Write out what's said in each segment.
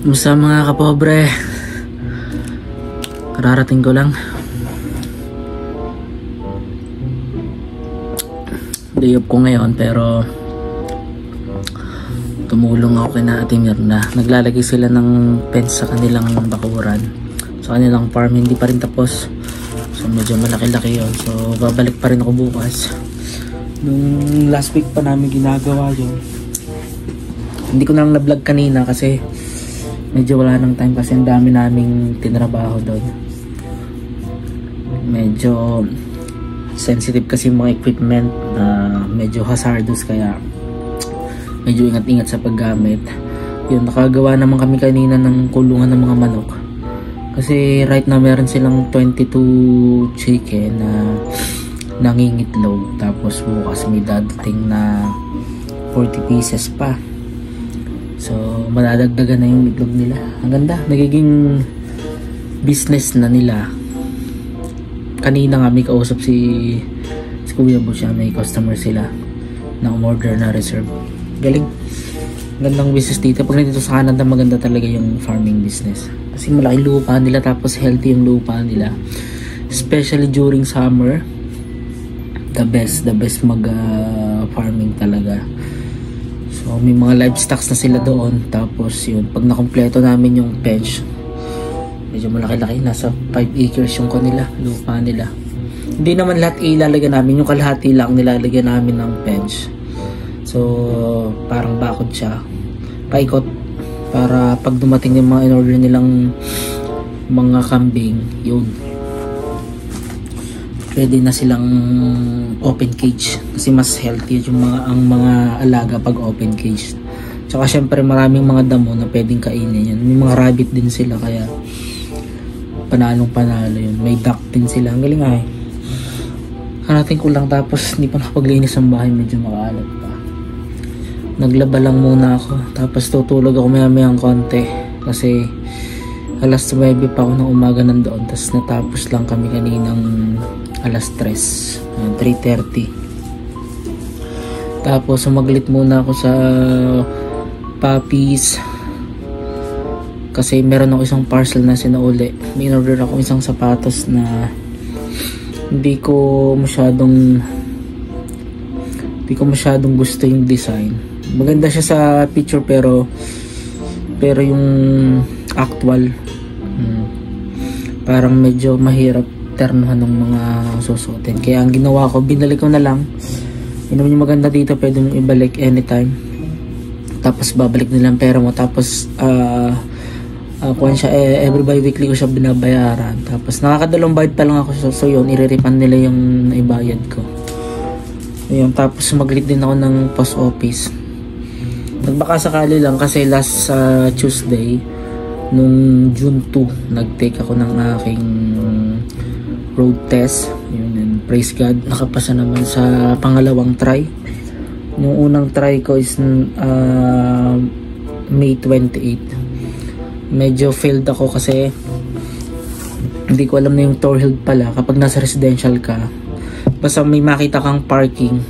Musta mga kapobre? Kararating ko lang. Day off ko ngayon pero tumulong ako kay Ate Mirna. Naglalagay sila ng fence sa kanilang bakuran. Sa kanilang farm, hindi pa rin tapos. So medyo malaki-laki yun. So babalik pa rin ako bukas. Nung last week pa namin ginagawa yun. Hindi ko na lang na-vlog kanina kasi medyo wala nang time kasi ang dami naming tinrabaho doon. Medyo sensitive kasi mga equipment na medyo hazardous kaya medyo ingat-ingat sa paggamit. Yun, nakagawa naman kami kanina ng kulungan ng mga manok. Kasi right now meron silang 22 chicken na nangingitlog. Tapos bukas may dadating na 40 pieces pa. So, madadagdagan na yung itlog nila. Ang ganda. Nagiging business na nila. Kanina nga may kausap si Kuya Bo siya. May customer sila na umorder na reserve. Galing. Gandang business dito. Pag nandito sa Canada, maganda talaga yung farming business. Kasi malaki lupa nila tapos healthy yung lupa nila. Especially during summer. The best mag farming talaga. So may mga livestock na sila doon. Tapos yun, pag nakompleto namin yung bench, medyo malaki-laki, nasa 5 acres yung kanila, lupa nila. Hindi naman lahat ilalagyan namin, yung kalahati lang nilalagyan namin ng bench. So parang bakod siya, paikot, para pag dumating yung mga in-order nilang mga kambing, yun, pwede na silang open cage kasi mas healthy yung ang mga alaga pag open cage. Tsaka syempre maraming mga damo na pwedeng kainin yan. May mga rabbit din sila kaya panalong panalo yun. May duck din sila. Ang galing ay. Hanatin ko lang tapos hindi pa nakapaglinis ang bahay, medyo makaalat pa. Naglaba lang muna ako tapos tutulog ako maya-mayang konti kasi alas 9 pa ako ng umaga nandoon. Tapos natapos lang kami kaninang alas 3, 3:30. Tapos sumaglit muna ako sa puppies kasi meron ako isang parcel na sinauli. May in-order ako isang sapatos na hindi ko masyadong gusto yung design. Maganda siya sa picture pero yung actual parang medyo mahirap ternuhan ng mga susuotin. Kaya ang ginawa ko, binalik ko na lang. Yun naman yung maganda dito, pwede mong ibalik anytime. Tapos babalik nilang pera mo. Tapos kuhan siya, every bi-weekly ko siya binabayaran. Tapos nakakadalawang bayad pa lang ako. So yun, iriripan nila yung naibayad ko. Ayun, tapos sumaglit din ako ng post office. Nagbaka sakali lang kasi last Tuesday nung June 2 nag-take ako ng aking road test. Yun, and praise God, nakapasa naman sa pangalawang try. Yung unang try ko is May 28. Medyo failed ako kasi hindi ko alam na yung Torhild pala kapag nasa residential ka, basta may makita kang parking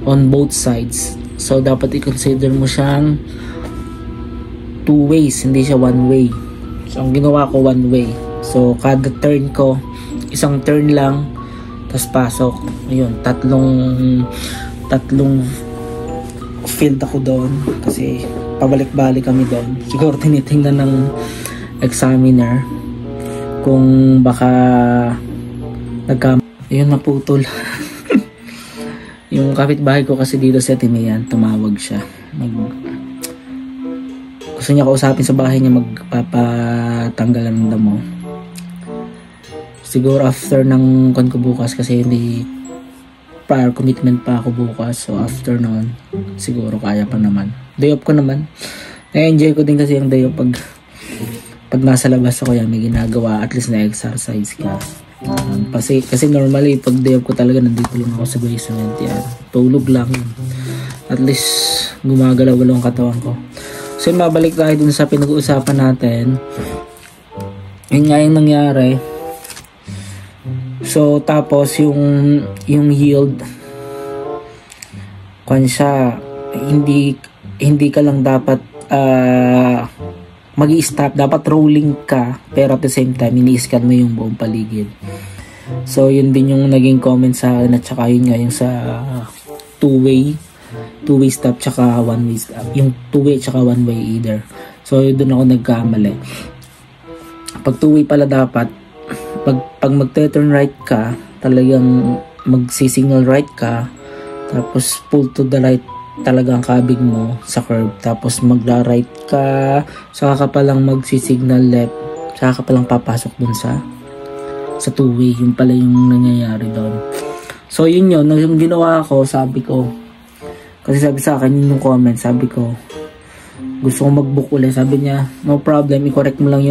on both sides. So dapat i-consider mo siyang 2 ways, hindi siya 1 way. So ang ginawa ko 1 way. So kada turn ko, isang turn lang, tapos pasok. Ayun, tatlong field ako doon kasi pabalik-balik kami doon. Siguro tinitingnan ng examiner kung baka ayun, naputol. Yung kapitbahay ko kasi dito sa Timayan, tumawag siya. Gusto niya kausapin sa bahay niya, magpapatanggal ng damo. Siguro after ng kon ko bukas kasi hindi prior commitment pa ako bukas. So after noon, siguro kaya pa naman. Day off ko naman. Na-enjoy ko din kasi yung day off pag nasa labas ako yan, may ginagawa, at least na-exercise ka. Kasi normally, pag day off ko talaga, nandito lang ako sa basement yan. Tulog lang. At least, gumagalaw-galaw ang katawan ko. So mabalik tayo dun sa pinag-uusapan natin. Yun nga yung nangyari. So tapos yung yield kung siya, hindi ka lang dapat magi-stop, dapat rolling ka, pero at the same time ini-scan mo yung buong paligid. So yun din yung naging comment sa akin, at saka yun nga yung sa two-way stop tsaka one-way stop, yung two-way tsaka one-way either. So doon ako nagkamali. Pag two-way pala dapat, pag mag-turn right ka, talagang magsi-signal right ka, tapos pull to the right talagang kabig mo sa curve, tapos magla-right ka, saka ka palang magsi-signal left, saka ka palang papasok dun sa two-way. Yun pala yung nangyayari doon. So yun yung ginawa ko, sabi ko, kasi sabi sa akin yung comment, sabi ko gusto ko mag-book ulit, sabi niya no problem, i-correct mo lang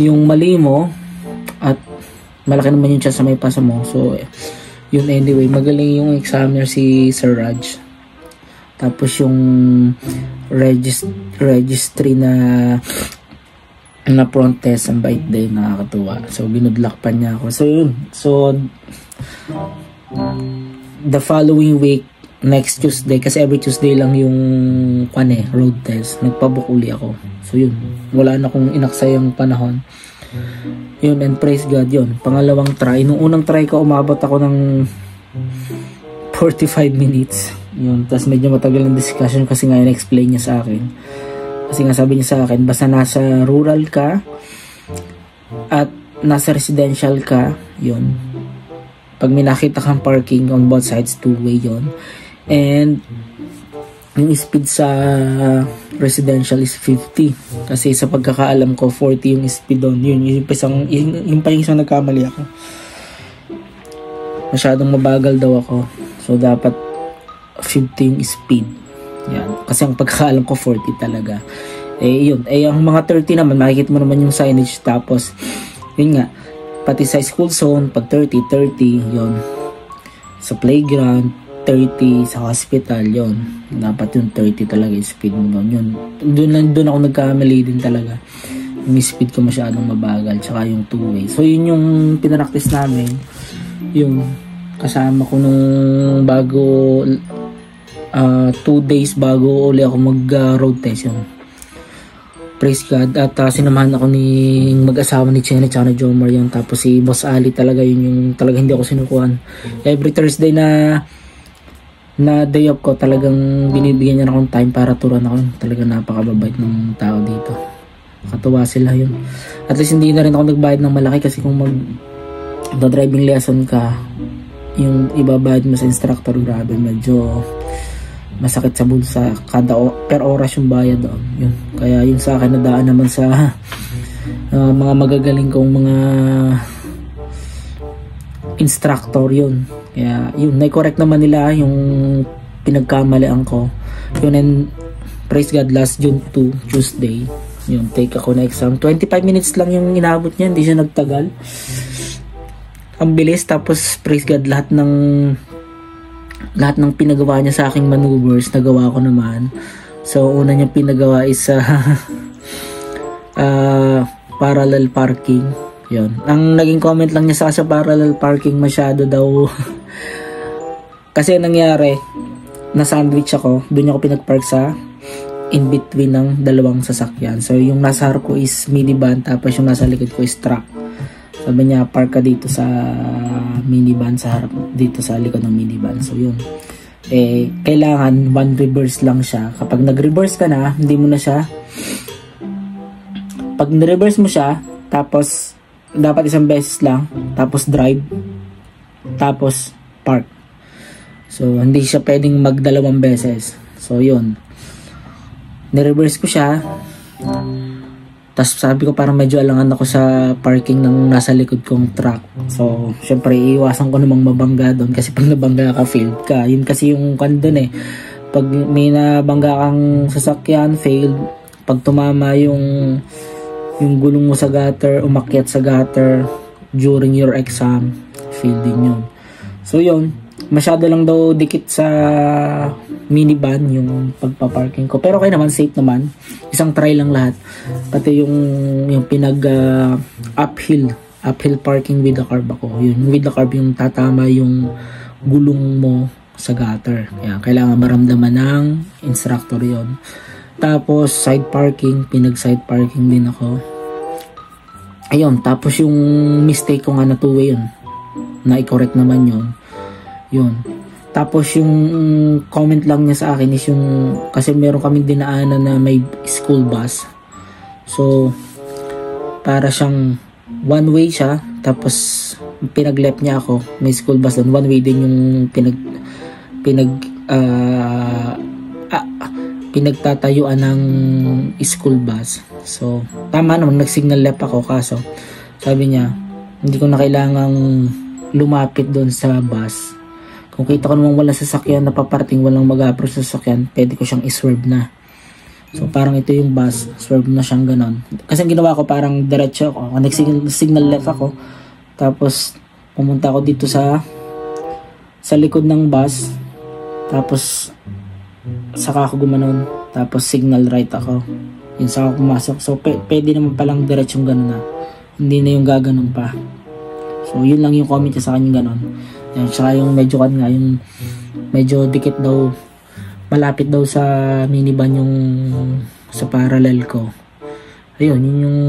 yung mali mo, at malaki naman yung chance na may pasa mo. So yun, anyway, magaling yung examiner si Sir Raj. Tapos yung registry na front test, ang bait din, nakakatuwa. So ginudlak pa niya ako. So yun, so the following week, next Tuesday, kasi every Tuesday lang yung road test, nagpabook uli ako. So yun, wala na akong inaksayang panahon. Yun, and praise God, yun, pangalawang try. Nung unang try ko, umabot ako ng 45 minutes. Yun, tapos medyo matagal ng discussion kasi nga in-explain niya sa akin. Kasi nga sabi niya sa akin, basta nasa rural ka at nasa residential ka, yun, pag may nakita kang parking on both sides, two-way yun. And yung speed sa residential is 50. Kasi sa pagkakaalam ko, 40 yung speed doon. Yung pa yung isang nagkamali ako. Masyadong mabagal daw ako. So, dapat 50 yung speed. Yan. Kasi ang pagkakaalam ko, 40 talaga. Yun. Ang mga 30 naman, makikita mo naman yung signage. Tapos, yun nga, pati sa school zone, pag 30, yun. Sa playground, 30, sa hospital, yun. Dapat yung 30 talaga yung speed mo doon. Yun. Doon ako nagkamali din talaga. Yung speed ko masyadong mabagal, tsaka yung two-way. So, yun yung pinaractice namin. Yung kasama ko nung bago 2 days bago uli ako mag-road test yun. Praise God. At sinamahan ako ni mag-asawa ni Chenny tsaka ni Jomar yun. Tapos si Boss Ali talaga yun yung talaga hindi ako sinukuhan. Every Thursday na day off ko, talagang binibigyan niya akong time para turuan ako. Talagang napakababait ng tao dito. Katuwa sila yun. At least hindi na rin ako nagbayad ng malaki kasi kung driving lesson ka, yung ibabayad mo sa instructor, grabe, medyo masakit sa bulsa. Per oras yung bayad doon. Yun. Kaya yun sa akin, nadaan naman sa mga magagaling kong mga instructor yun. Kaya yun, na-correct naman nila yung pinagkamalian ko. Yun, and praise God, last June 2, Tuesday, yun, take ako na exam. 25 minutes lang yung inabot niya, hindi siya nagtagal. Ang bilis. Tapos praise God, lahat ng pinagawa niya sa aking maneuvers, nagawa ko naman. So una niya pinagawa is parallel parking. Yun. Ang naging comment lang niya sa parallel parking, masyado daw kasi nangyari, na-sandwich ako. Doon ako pinag-park sa in between ng dalawang sasakyan. So yung nasa harap ko is minivan, tapos yung nasa likod ko is truck. Sabi niya, park ka dito sa minivan, sa harap, dito sa likod ng minivan. So yun, kailangan one reverse lang siya. Kapag nag-reverse ka na, hindi mo na siya, pag ni-reverse mo siya, tapos dapat isang beses lang, tapos drive, tapos park. So hindi siya pwedeng magdalawang beses. So yun, ni-reverse ko siya. Tapos sabi ko, parang medyo alangan ako sa parking ng nasa likod kong truck. So syempre iiwasan ko namang mabangga doon, kasi pag nabangga ka, failed ka. Yun kasi yung doon pag may nabangga kang sasakyan, failed. Pag tumama yung gulong mo sa gutter, umakyat sa gutter during your exam, failed din yun. So yun, masyado lang daw dikit sa minivan yung pagpa-parking ko. Pero okay naman, safe naman. Isang try lang lahat. Pati yung uphill parking with the carb ako. Yun, with the carb yung tatama yung gulong mo sa gutter. Kaya kailangan maramdaman ng instructor yon. Tapos side parking, pinag-side parking din ako. Ayun, tapos yung mistake ko nga na two-way yun, na i-correct naman yun. Tapos yung comment lang niya sa akin is yung, kasi meron kaming dinaanan na may school bus. So, para siyang one way siya, tapos pinag-left niya ako, may school bus doon. One way din yung pinagtatayuan ng school bus. So, tama naman, nag-signal left ako, kaso sabi niya, hindi ko na kailangang lumapit doon sa bus. Kung kita ko naman walang sasakyan na paparting, walang mag-approach sa sasakyan, pwede ko siyang i-swerve na. So, parang ito yung bus, swerve na siyang ganon. Kasi ang ginawa ko, parang diretso ako. Nag-signal left ako. Tapos, pumunta ako dito sa likod ng bus. Tapos, saka ako gumanon. Tapos, signal right ako. Yun, saka ako pumasok. So, pwede naman palang diretsong ganon na. Hindi na yung gaganon pa. So, yun lang yung comment niya sa kanya ganon. Yan, saka yung medyo yung medyo dikit daw, malapit daw sa minivan yung sa parallel ko. Ayun, yun yung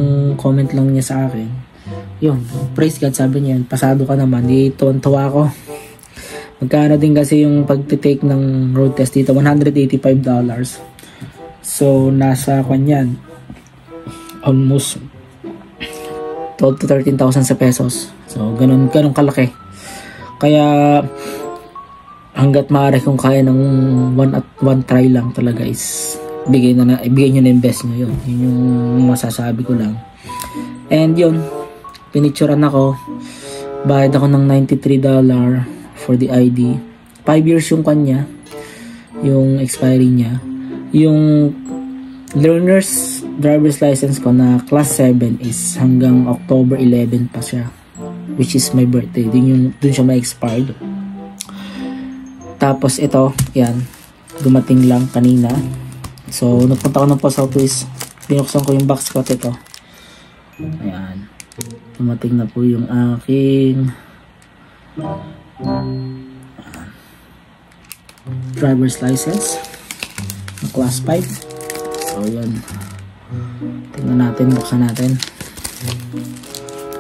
comment lang niya sa akin. Yun, praise God, sabi niya, pasado ka naman. Di tuwan-tuwa ako. Magkano din kasi yung pagtitake ng road test dito, $185. So, nasa kanyan, almost 12 to 13,000 sa pesos. So, ganun kalaki. Kaya hanggat maaari kung kaya ng one try lang talaga is ibigay nyo na invest nyo yun. Yun yung masasabi ko lang. And yun, pinicturean ako. Bayad ako ng $93 for the ID. 5 years yung kanya, yung expiry niya. Yung learner's driver's license ko na class 7 is hanggang October 11 pa siya, which is my birthday. Dun siya ma-expired. Tapos ito, yan, dumating lang kanina. So, nagpunta ko ng post office, binuksan ko yung box ko, ito. Ayan. Dumating na po yung aking driver's license na class 5. So, yan. Tingnan natin, buksan natin.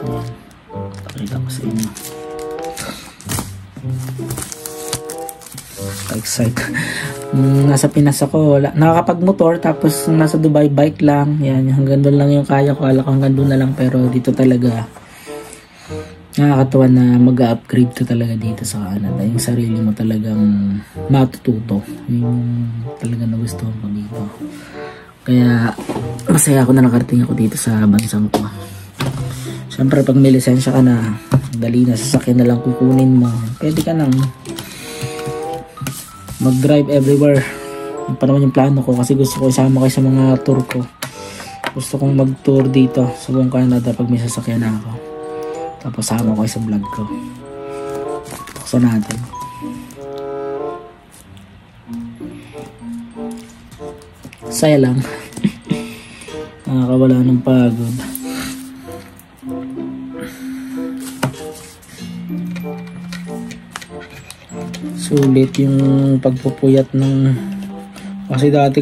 Ayan. Pakita ko sa inyo. Excited. Nasa Pinas ako, nakakapag-motor, tapos nasa Dubai, bike lang. Yan, hanggang doon lang yung kaya ko. Ala ko hanggang doon na lang, pero dito talaga nakakatuwa na mag-upgrade ka talaga dito sa Canada. Yung sarili mo talagang matututo. Yung talaga nagustuhan ko dito. Kaya masaya ako na nakarating ako dito sa bansang ko. Siyempre pag may lisensya ka na, dali na, sasakyan na lang kukunin mo. Pwede ka nang mag-drive everywhere. Yung pa naman yung plano ko, kasi gusto ko isama kayo sa mga tour ko. Gusto kong mag-tour dito sa buong Canada pag may sasakyan na ako. Tapos sama ko sa vlog ko. Buksan natin. Saya lang. Nakakawala ng pagod. Sulit yung pagpupuyat ng, kasi dati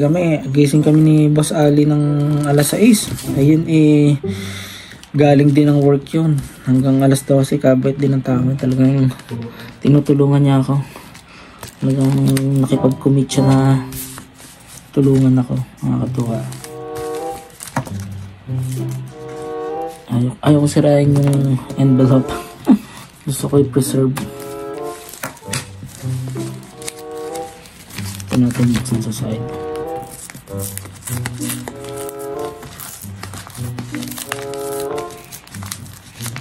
gising kami ni Boss Ali ng alas 6. Ayun galing din ng work yun hanggang alas 12, kabait din ng tao. Talagang tinutulungan niya ako. Talagang nakipag-commit siya na tulungan ako. Nakakatuwa. Ayaw ko sirain yung envelope. Gusto ko i-preserve. Ito natin buksan sa side.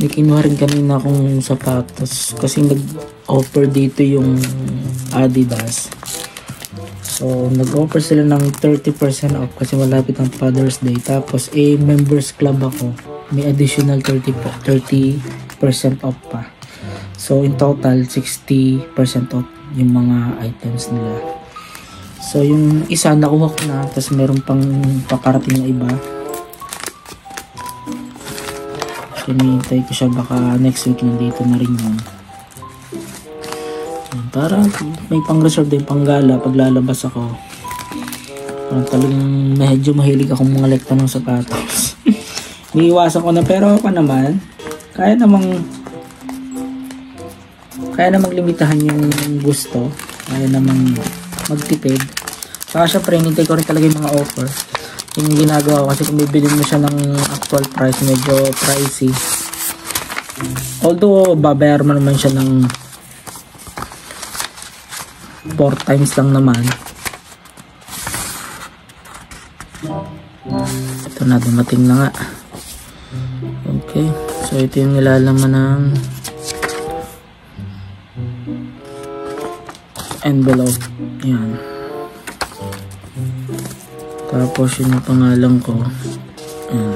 May kinuha rin kanina akong sapatos kasi nag-offer dito yung Adidas. So, nag-offer sila ng 30% off kasi malapit ang Father's Day. Tapos, members club ako. May additional 30% off pa. So, in total, 60% off yung mga items nila. So, yung isa nakuha ko na. Tapos, meron pang pakarating na iba. Hinihintay ko siya, baka next week nandito na rin yun. Para may pang reserve din, pang gala pag lalabas ako. Talagang medyo mahilig akong mga lekta ng sapatos. Iiwasan ko na, pero ako naman, kaya namang limitahan yung gusto. Kaya namang magtipid. Saka syempre, hinintay ko rin talaga yung mga offer. Yung ginagawa ko kasi kung bibili mo siya ng actual price, medyo pricey. Although, babayar mo naman siya ng 4 times lang naman. Ito na, dumating na nga. Okay, so ito yung nilalaman ng envelope. Yan. Tapos yun yung pangalan ko. Yan.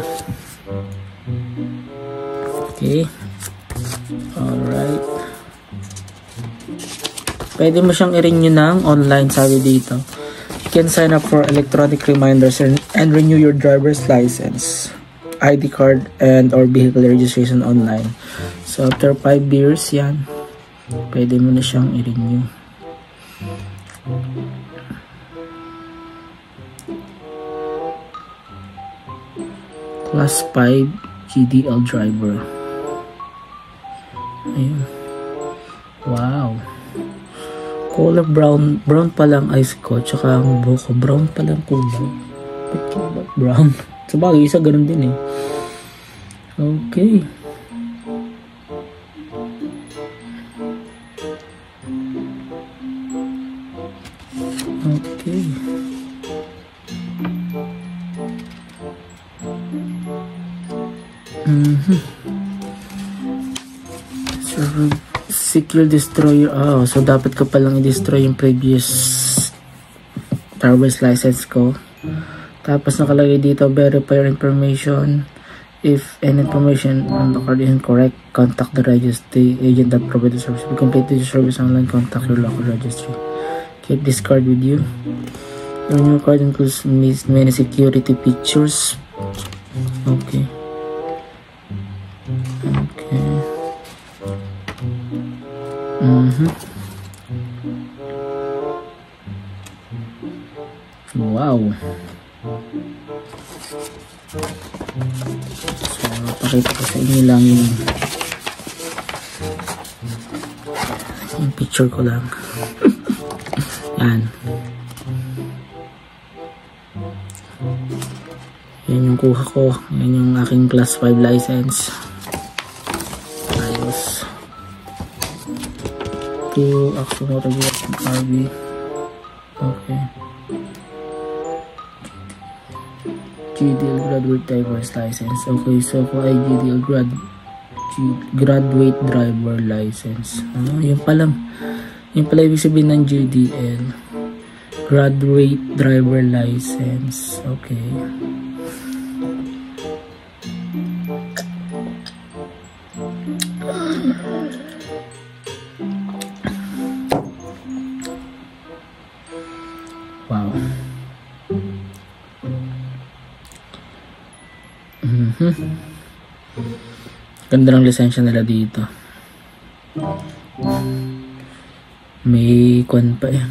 Okay. Alright. Pwede mo siyang i-renew ng online, sabi dito. You can sign up for electronic reminders and renew your driver's license, ID card, and or vehicle registration online. So after 5 years, yan, pwede mo na siyang i-renew. Class 5 GDL driver. Ayun. Wow. Color brown pa lang ice ko, tsaka ang buko brown pa lang kulay. Ba't brown? Sa bagay, isa ganun din eh. Okay. Okay. Secure destroyer. Oh, so dapat ko palang i-destroy yung previous driver's license ko. Tapos nakalagay dito, verify your information. If any information on the card is incorrect, contact the registry agent that provides the service. If you complete the service online, contact your local registry. Keep this card with you. Your new card includes many security features. Okay. Okay. Wow. So, pakita ko sa inyo lang yung picture ko lang. Yan. Yan yung kuha ko. Yan yung aking class 5 license. Ayos. To Axo Motor RV. Okay. GDL graduate driver's license. Okay, so ako ay GDL graduate driver license. Yun pala ibig sabihin ng GDL. Graduate driver license. Okay. Wow. Ganda ng lisensya nila dito. May kwan pa eh.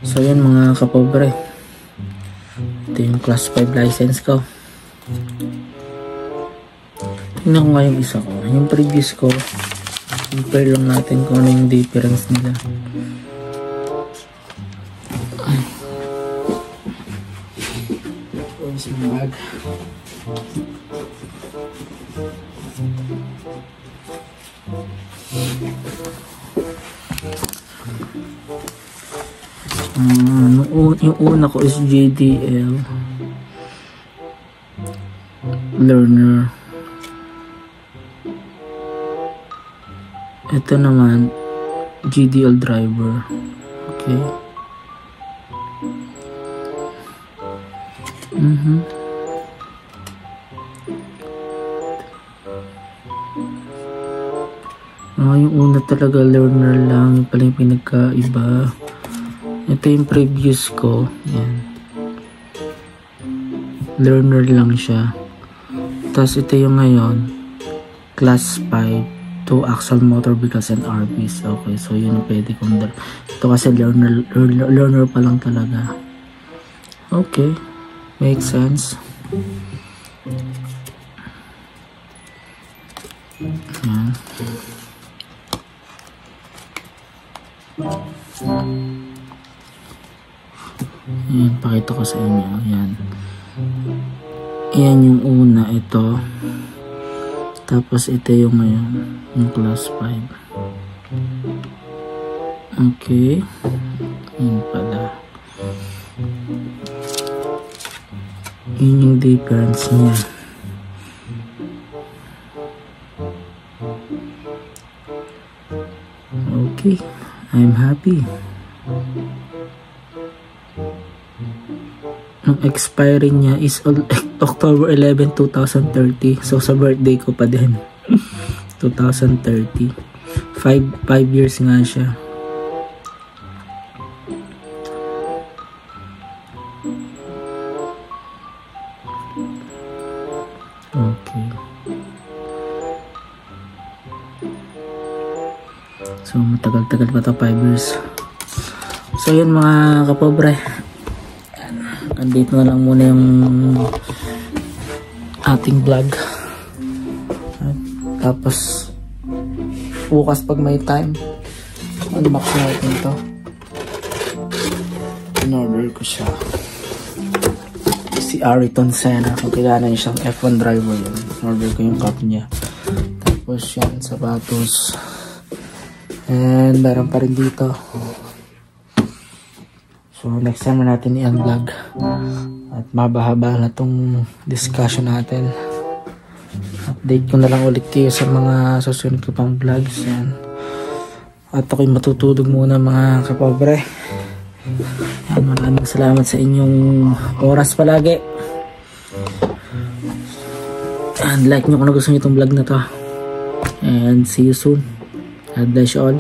So yun mga kapobre. Ito yung class 5 license ko. Tingnan ko nga yung isa ko. Yung previous ko, compare lang natin kung ano yung difference nila. Where's my bag? Yung una ko is GDL learner. Ito naman GDL driver. Okay. Yung una talaga learner lang, yung pala yung pinagkaiba. Ito yung previous ko. Yan. Learner lang siya. Tapos ito yung ngayon, class 5 to Axle Motor Vehicles and RVs. Okay, so yun pwede kong ito kasi learner pa lang talaga. Okay, makes sense. Yan. Yan, pakita ko sa inyo. Yan. Yan yung una, ito. Tapos ito yung ngayon, yung class 5. Okay. Yan pala. Yun yung difference niya. Okay, I'm happy. Ang expiry niya is October 11, 2030. So sa birthday ko pa din. 2030. 5 years nga siya. Okay. So matagal-tagal pa to, 5 years. So yun mga kapobre, andito na lang muna yung ating vlog. At tapos bukas pag may time, unbox natin to. In-order ko siya. Si Ayrton Senna, kung kilala niyo siyang F1 driver yun. In-order ko yung cup niya. Tapos yan, sapatos. And meron pa rin dito. So next time natin i-unvlog. At mabahaba na tong discussion natin. Update ko na lang ulit kayo sa mga susunod ko pang vlogs. Yan. At ako'y matutulog muna mga kapobre. Yan, maraming salamat sa inyong oras palagi. And like nyo kung nagustuhan nyo itong vlog na to. And see you soon. God bless you all.